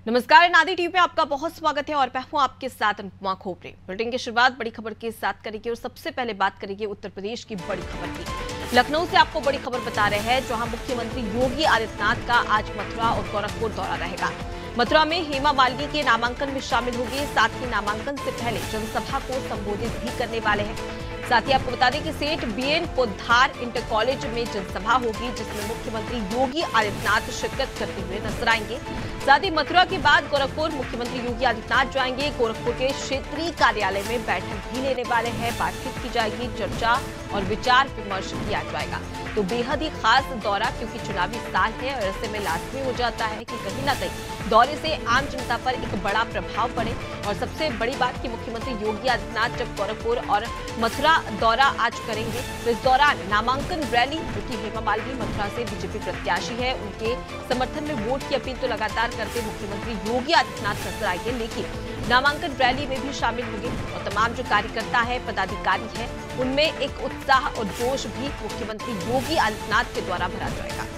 नमस्कार, नादी टीवी में आपका बहुत स्वागत है और मैं हूं आपके साथ अनुपमा खोपरे। बुलेटिन की शुरुआत बड़ी खबर के साथ करेंगे और सबसे पहले बात करेंगे उत्तर प्रदेश की बड़ी खबर की। लखनऊ से आपको बड़ी खबर बता रहे हैं, जहां मुख्यमंत्री योगी आदित्यनाथ का आज मथुरा और गोरखपुर दौरा रहेगा। मथुरा में हेमा मालिनी के नामांकन में शामिल होंगे, साथ ही नामांकन से पहले जनसभा को संबोधित भी करने वाले हैं। साथ ही आपको बता दें कि सेठ बीएन पोद्दार इंटर कॉलेज में जनसभा होगी, जिसमें मुख्यमंत्री योगी आदित्यनाथ शिरकत करते हुए नजर आएंगे। साथ ही मथुरा के बाद गोरखपुर मुख्यमंत्री योगी आदित्यनाथ जाएंगे। गोरखपुर के क्षेत्रीय कार्यालय में बैठक भी लेने वाले हैं, बातचीत की जाएगी, चर्चा और विचार विमर्श किया जाएगा। तो बेहद ही खास दौरा, क्योंकि चुनावी साल है और ऐसे में लाजमी हो जाता है कि कहीं ना कहीं दौरे से आम जनता पर एक बड़ा प्रभाव पड़े। और सबसे बड़ी बात कि मुख्यमंत्री योगी आदित्यनाथ जब गोरखपुर और मथुरा दौरा आज करेंगे, तो इस दौरान नामांकन रैली, क्योंकि हेमा मालिनी मथुरा से बीजेपी प्रत्याशी है, उनके समर्थन में वोट की अपील तो लगातार करते मुख्यमंत्री योगी आदित्यनाथ नजर आएंगे, लेकिन नामांकन रैली में भी शामिल होंगे और तमाम जो कार्यकर्ता है, पदाधिकारी है, उनमें एक उत्साह और जोश भी मुख्यमंत्री योगी आदित्यनाथ के द्वारा भरा जाएगा।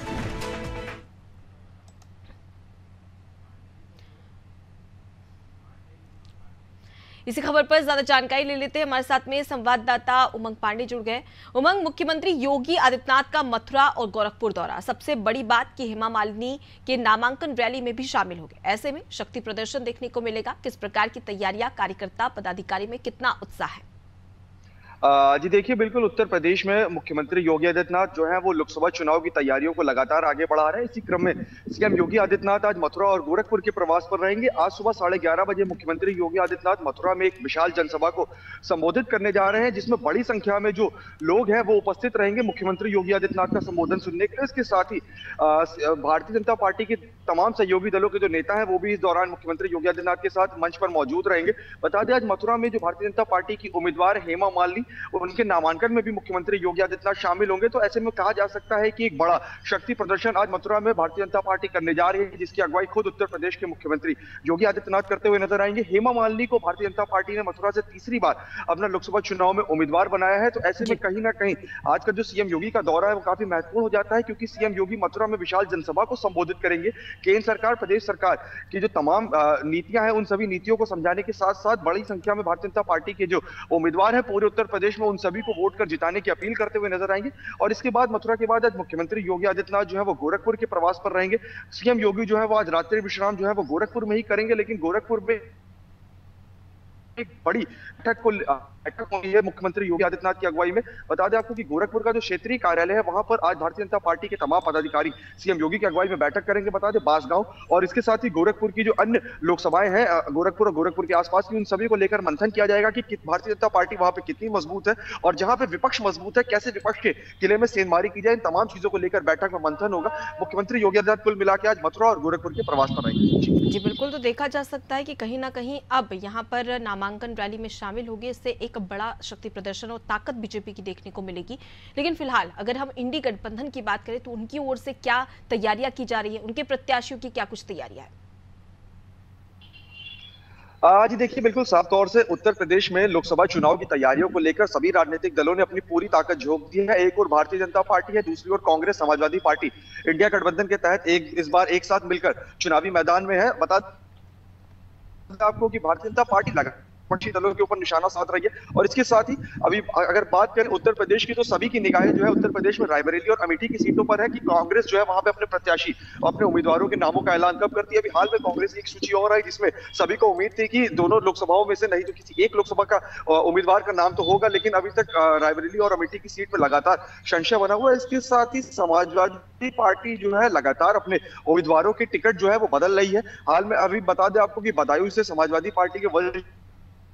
इसी खबर पर ज्यादा जानकारी ले लेते हैं, हमारे साथ में संवाददाता उमंग पांडे जुड़ गए। उमंग, मुख्यमंत्री योगी आदित्यनाथ का मथुरा और गोरखपुर दौरा, सबसे बड़ी बात कि हेमा मालिनी के नामांकन रैली में भी शामिल होंगे, ऐसे में शक्ति प्रदर्शन देखने को मिलेगा। किस प्रकार की तैयारियां, कार्यकर्ता पदाधिकारी में कितना उत्साह है? जी देखिए, बिल्कुल उत्तर प्रदेश में मुख्यमंत्री योगी आदित्यनाथ जो है वो लोकसभा चुनाव की तैयारियों को लगातार आगे बढ़ा रहे हैं। इसी क्रम में सीएम योगी आदित्यनाथ आज मथुरा और गोरखपुर के प्रवास पर रहेंगे। आज सुबह 11:30 बजे मुख्यमंत्री योगी आदित्यनाथ मथुरा में एक विशाल जनसभा को संबोधित करने जा रहे हैं, जिसमें बड़ी संख्या में जो लोग हैं वो उपस्थित रहेंगे मुख्यमंत्री योगी आदित्यनाथ का संबोधन सुनने के लिए। इसके साथ ही भारतीय जनता पार्टी के तमाम सहयोगी दलों के जो नेता हैं वो भी इस दौरान मुख्यमंत्री योगी आदित्यनाथ के साथ मंच पर मौजूद रहेंगे। बता दें, आज मथुरा में जो भारतीय जनता पार्टी की उम्मीदवार हेमा मालिनी, उनके नामांकन में भी मुख्यमंत्री योगी आदित्यनाथ शामिल होंगे। तो ऐसे में कहा जा सकता है कि एक बड़ा शक्ति प्रदर्शन आज मथुरा में भारतीय जनता पार्टी करने जा रही है, जिसकी अगुवाई खुद उत्तर प्रदेश के मुख्यमंत्री योगी आदित्यनाथ करते हुए नजर आएंगे। हेमा मालिनी को भारतीय जनता पार्टी ने मथुरा से तीसरी बार अपना लोकसभा चुनाव में उम्मीदवार बनाया है। तो ऐसे में कहीं ना कहीं आज का जो सीएम योगी का दौरा है वो काफी महत्वपूर्ण हो जाता है, क्योंकि सीएम योगी मथुरा में विशाल जनसभा को संबोधित करेंगे। केंद्र सरकार, प्रदेश सरकार की जो तमाम नीतियां हैं, उन सभी नीतियों को समझाने के साथ साथ बड़ी संख्या में भारतीय जनता पार्टी के जो उम्मीदवार हैं पूरे उत्तर प्रदेश में, उन सभी को वोट कर जिताने की अपील करते हुए नजर आएंगे। और इसके बाद मथुरा के बाद आज मुख्यमंत्री योगी आदित्यनाथ जो है वो गोरखपुर के प्रवास पर रहेंगे। सीएम योगी जो है वो आज रात्रि विश्राम जो है वो गोरखपुर में ही करेंगे, लेकिन गोरखपुर में एक बड़ी बैठक हुई है मुख्यमंत्री योगी आदित्यनाथ की अगुवाई में। बता दें आपको कि गोरखपुर का जो क्षेत्रीय कार्यालय है वहां पर आज भारतीय जनता पार्टी के तमाम पदाधिकारी सीएम योगी की अगुवाई में बैठक करेंगे। बता दें, बांसगांव और इसके साथ ही गोरखपुर की जो अन्य लोकसभाएं हैं, गोरखपुर और गोरखपुर के आसपास की, उन सभी को लेकर मंथन किया जाएगा कि भारतीय जनता पार्टी वहां पर कितनी मजबूत है और जहां पर विपक्ष मजबूत है, कैसे विपक्ष के किले में सेंधमारी की जाए। इन तमाम चीजों को लेकर बैठक में मंथन होगा। मुख्यमंत्री योगी आदित्यनाथ कुल मिलाकर आज मथुरा और गोरखपुर के प्रवास पर रहेंगे। जी बिल्कुल, तो देखा जा सकता है कि कहीं ना कहीं अब यहाँ पर नामांकन रैली में शामिल होगी, इससे एक बड़ा शक्ति प्रदर्शन और ताकत बीजेपी की देखने को मिलेगी। लेकिन फिलहाल अगर हम इंडी गठबंधन की बात करें तो उनकी ओर से क्या तैयारियां की जा रही है, उनके प्रत्याशियों की क्या कुछ तैयारियां हैं? आज देखिए, बिल्कुल साफ तौर से उत्तर प्रदेश में लोकसभा चुनाव की तैयारियों को लेकर सभी राजनीतिक दलों ने अपनी पूरी ताकत झोंक दी है। एक और भारतीय जनता पार्टी है, दूसरी ओर कांग्रेस, समाजवादी पार्टी इंडिया गठबंधन के तहत इस बार एक साथ मिलकर चुनावी मैदान में है। बता आपको कि भारतीय जनता पार्टी विपक्षी दलों के ऊपर निशाना साध रही है। और इसके साथ ही अभी अगर बात करें उत्तर प्रदेश की, तो सभी की निगाहें जो है उत्तर प्रदेश में रायबरेली और अमेठी की सीटों पर है कि कांग्रेस जो है वहां पे अपने प्रत्याशी, अपने उम्मीदवारों के नामों का ऐलान कब करती है। अभी हाल में कांग्रेस की एक सूची और आई, जिसमें सभी को उम्मीद थी कि दोनों लोकसभाओं में से नहीं तो किसी एक लोकसभा का उम्मीदवार का नाम तो होगा, लेकिन अभी तक रायबरेली और अमेठी की सीट में लगातार संशय बना हुआ है। इसके साथ ही समाजवादी पार्टी जो है लगातार अपने उम्मीदवारों के टिकट जो है वो बदल रही है। हाल में अभी बता दें आपको कि बदायूं से समाजवादी पार्टी के वरिष्ठ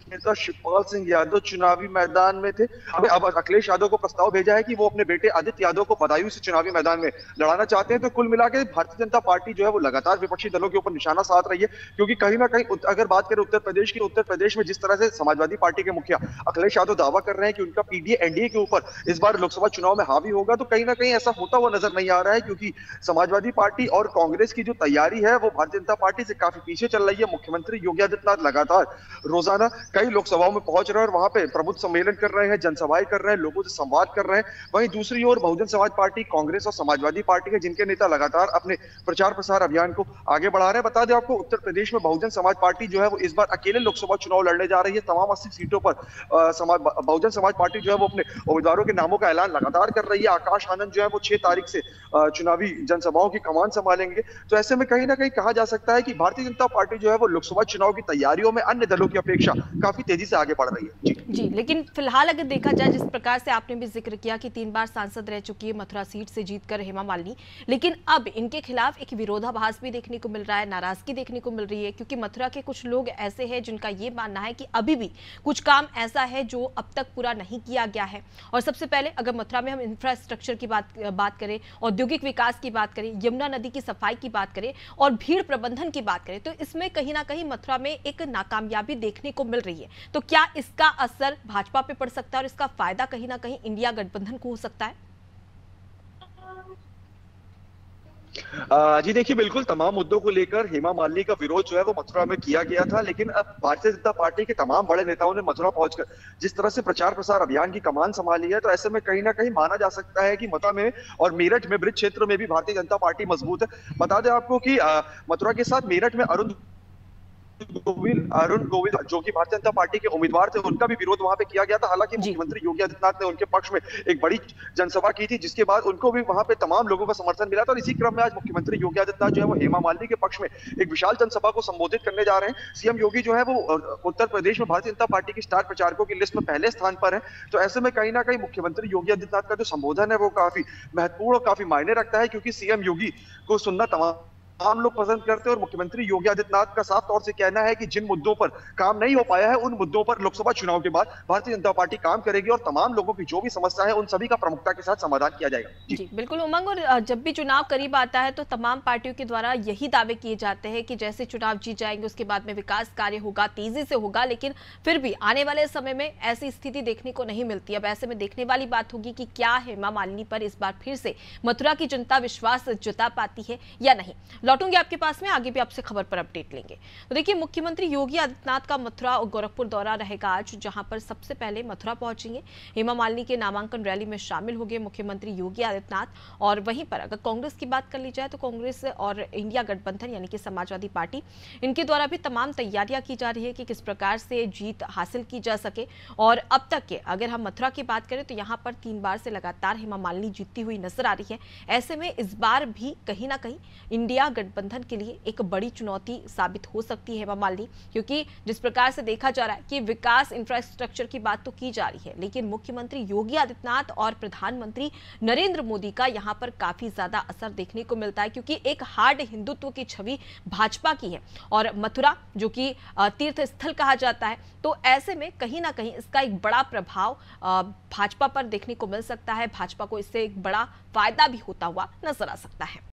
नेता शिवपाल सिंह यादव चुनावी मैदान में थे। अब अखिलेश यादव को प्रस्ताव भेजा है कि वो अपने बेटे आदित्य यादव को बदायूं से चुनावी मैदान में लड़ाना चाहते हैं। तो कुल मिलाकर भारतीय जनता पार्टी जो है वो लगातार विपक्षी दलों के ऊपर निशाना साध रही है, क्योंकि कहीं ना कहीं अगर बात करें उत्तर प्रदेश की, उत्तर प्रदेश में जिस तरह से समाजवादी पार्टी के मुखिया अखिलेश यादव दावा कर रहे हैं कि उनका पीडीए एनडीए के ऊपर इस बार लोकसभा चुनाव में हावी होगा, तो कहीं ना कहीं ऐसा होता हुआ नजर नहीं आ रहा है, क्योंकि समाजवादी पार्टी और कांग्रेस की जो तैयारी है वो भारतीय जनता पार्टी से काफी पीछे चल रही है। मुख्यमंत्री योगी आदित्यनाथ लगातार रोजाना कई लोकसभाओं में पहुंच रहे हैं और वहां पे प्रबुद्ध सम्मेलन कर रहे हैं, जनसभाएं कर रहे हैं, लोगों से संवाद कर रहे हैं। वहीं दूसरी ओर बहुजन समाज पार्टी, कांग्रेस और समाजवादी पार्टी के जिनके नेता लगातार अपने प्रचार प्रसार अभियान को आगे बढ़ा रहे हैं। बता दें आपको, उत्तर प्रदेश में बहुजन समाज पार्टी जो है वो इस बार अकेले लोकसभा चुनाव लड़ने जा रही है। तमाम 80 सीटों पर बहुजन समाज पार्टी जो है वो अपने उम्मीदवारों के नामों का ऐलान लगातार कर रही है। आकाश आनंद जो है वो 6 तारीख से चुनावी जनसभाओं की कमान संभालेंगे। तो ऐसे में कहीं ना कहीं कहा जा सकता है कि भारतीय जनता पार्टी जो है वो लोकसभा चुनाव की तैयारियों में अन्य दलों की अपेक्षा काफी तेजी से आगे बढ़ रही है। जी, लेकिन फिलहाल अगर देखा जाए, जिस प्रकार से आपने भी जिक्र किया कि 3 बार सांसद रह चुकी है मथुरा सीट से जीतकर हेमा मालिनी, लेकिन अब इनके खिलाफ एक विरोधाभास भी देखने को मिल रहा है, नाराजगी देखने को मिल रही है, क्योंकि मथुरा के कुछ लोग ऐसे हैं जिनका ये मानना है कि अभी भी कुछ काम ऐसा है जो अब तक पूरा नहीं किया गया है। और सबसे पहले अगर मथुरा में हम इंफ्रास्ट्रक्चर की बात करें, औद्योगिक विकास की बात करें, यमुना नदी की सफाई की बात करें और भीड़ प्रबंधन की बात करें, तो इसमें कहीं ना कहीं मथुरा में एक नाकामयाबी देखने को मिल रही है। तो क्या इसका असर भाजपा पे पड़ सकता है और इसका फायदा कहीं ना कहीं इंडिया गठबंधन को हो सकता है? जी देखिए, बिल्कुल तमाम मुद्दों को लेकर हेमा मालिनी का विरोध जो है वो मथुरा में किया गया था, लेकिन अब भारतीय जनता पार्टी के तमाम बड़े नेताओं ने मथुरा पहुंचकर जिस तरह से प्रचार प्रसार अभियान की कमान संभाली है, तो ऐसे में कहीं ना कहीं माना जा सकता है कि मथुरा में और मेरठ में ब्रिज क्षेत्र में भी भारतीय जनता पार्टी मजबूत है। बता दें आपको कि मथुरा के साथ मेरठ में अरुण गोविल जो कि भारतीय जनता पार्टी के उम्मीदवार थे, उनका भी विरोध वहां पे किया गया था। हालांकि मुख्यमंत्री योगी आदित्यनाथ ने उनके पक्ष में एक बड़ी जनसभा की थी, जिसके बाद उनको भी वहां पे तमाम लोगों का समर्थन मिला था। और इसी क्रम में आज मुख्यमंत्री योगी आदित्यनाथ जो है वो हेमा मालिनी के पक्ष में एक विशाल जनसभा को संबोधित करने जा रहे हैं। सीएम योगी जो है वो उत्तर प्रदेश में भारतीय जनता पार्टी की स्टार प्रचारकों की लिस्ट में पहले स्थान पर है। तो ऐसे में कहीं ना कहीं मुख्यमंत्री योगी आदित्यनाथ का जो संबोधन है वो काफी महत्वपूर्ण और काफी मायने रखता है, क्योंकि सीएम योगी को सुनना तमाम लोग पसंद करते हैं। और मुख्यमंत्री योगी आदित्यनाथ का साफ तौर से कहना है कि जिन मुद्दों पर काम नहीं हो पाया है, उन मुद्दों पर लोकसभा चुनाव के बाद भारतीय जनता पार्टी काम करेगी और तमाम लोगों की जो भी समस्या है उन सभी का प्रमुखता के साथ समाधान किया जाएगा। जी बिल्कुल उमंग, और जब भी चुनाव करीब आता है तो तमाम पार्टियों के द्वारा यही दावे किए जाते हैं कि जैसे चुनाव जीत जाएंगे उसके बाद में विकास कार्य होगा, तेजी से होगा, लेकिन फिर भी आने वाले समय में ऐसी स्थिति देखने को नहीं मिलती। अब ऐसे में देखने वाली बात होगी कि क्या हेमा मालिनी पर इस बार फिर से मथुरा की जनता विश्वास जता पाती है या नहीं। लौटूंगी आपके पास में, आगे भी आपसे खबर पर अपडेट लेंगे। तो देखिए, मुख्यमंत्री योगी आदित्यनाथ का मथुरा और गोरखपुर दौरा रहेगा आज, जहां पर सबसे पहले मथुरा पहुंचेंगे, हेमा मालिनी के नामांकन रैली में शामिल होंगे मुख्यमंत्री योगी आदित्यनाथ। और वहीं पर अगर कांग्रेस की बात कर ली जाए तो कांग्रेस और इंडिया गठबंधन यानी कि समाजवादी पार्टी, इनके द्वारा भी तमाम तैयारियां की जा रही है कि किस प्रकार से जीत हासिल की जा सके। और अब तक के अगर हम मथुरा की बात करें तो यहां पर 3 बार से लगातार हेमा मालिनी जीतती हुई नजर आ रही है। ऐसे में इस बार भी कहीं ना कहीं इंडिया गठबंधन के लिए एक बड़ी चुनौती साबित हो सकती है हेमा मालिनी, क्योंकि जिस प्रकार से देखा जा रहा है कि विकास इंफ्रास्ट्रक्चर की बात तो की जा रही है, लेकिन मुख्यमंत्री योगी आदित्यनाथ और प्रधानमंत्री नरेंद्र मोदी का यहां पर काफी ज्यादा असर देखने को मिलता है, क्योंकि एक हार्ड हिंदुत्व की छवि भाजपा की है और मथुरा जो कि तीर्थ स्थल कहा जाता है। तो ऐसे में कहीं ना कहीं इसका एक बड़ा प्रभाव भाजपा पर देखने को मिल सकता है। भाजपा को इससे एक बड़ा फायदा भी होता हुआ नजर आ सकता है।